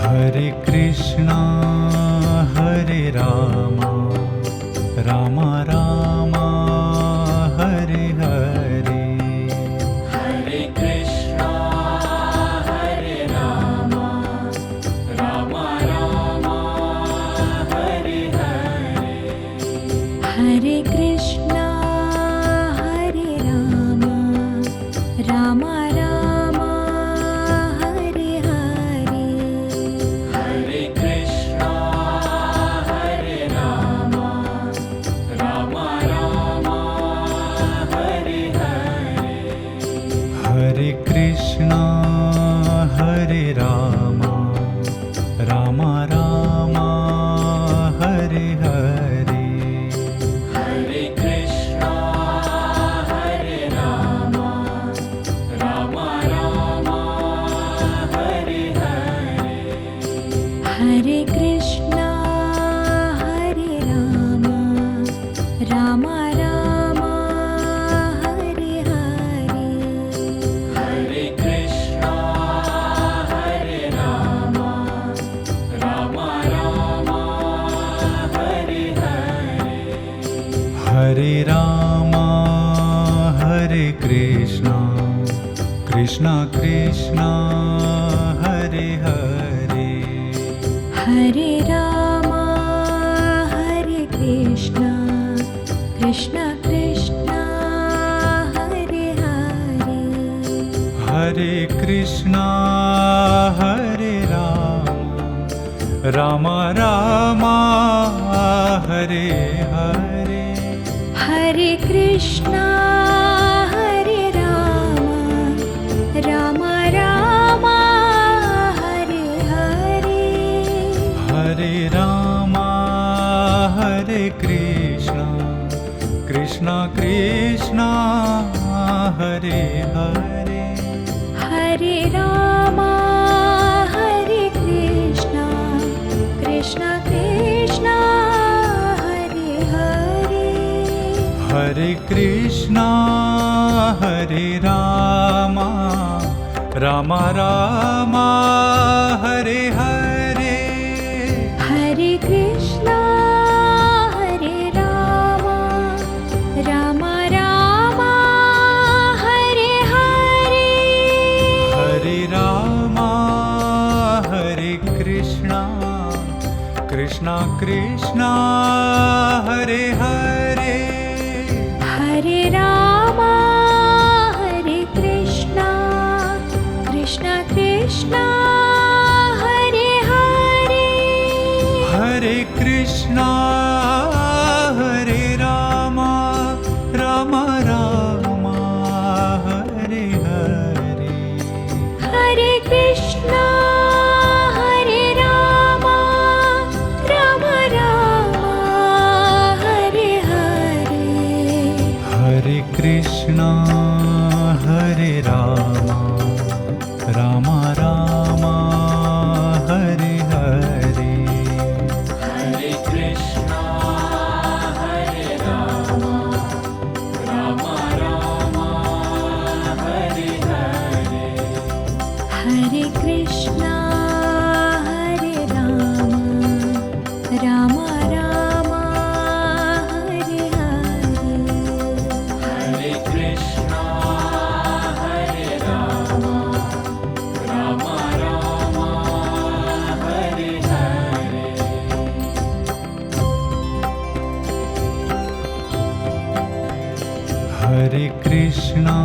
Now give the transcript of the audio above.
Hare Krishna Hare Rama Rama Rama Hare Hare. Hare Krishna Hare Rama Rama Rama Hare Hare. Hare Krishna Hare Rama Rama Rama Hare Hare. Hare Krishna Hare Rama Rama Rama Hare Hare. Hare Krishna Hare Rama Rama Rama Hare Hare. Hare Krishna Hare Rama Rama Rama Hare Hare. Hare Krishna Hare Rama Rama Rama Hare Hare. Hare Krishna Hare Rama Rama Rama Hare Hare. Hare Rama Hare Krishna Krishna Krishna Hare Hare. Hare Rama Hare Krishna Krishna Krishna Hare Hare. Hare Krishna Hare Rama Rama Hare Hare. Hare Krishna Hare Rama Rama Rama Hare Hare. Hare Rama Hare Krishna Krishna Krishna Hare Hare. Hare Rama Hare Krishna Krishna Krishna Hare Hare. Hare Krishna Hare Rama Rama Rama Hare Hare. Hare Krishna Hare Rama Rama Rama Hare Hare. Hare Rama Hare Krishna Krishna Krishna Hare Hare. Hare Rama Hare Krishna Krishna Krishna Hare Hare. Hare Krishna Hare Rama Rama Rama Hare Hare. Hare Krishna Hare Rama Rama Rama Hare Hare. Hare Krishna Hare Rama Rama Rama Hare Hare. Hare Krishna Hare Rama Rama Rama Hare Hare. Hare Krishna Hare Rama Rama Rama Hare Hare. Hare Krishna Hare Rama Rama Rama Hare Hare. Hare Krishna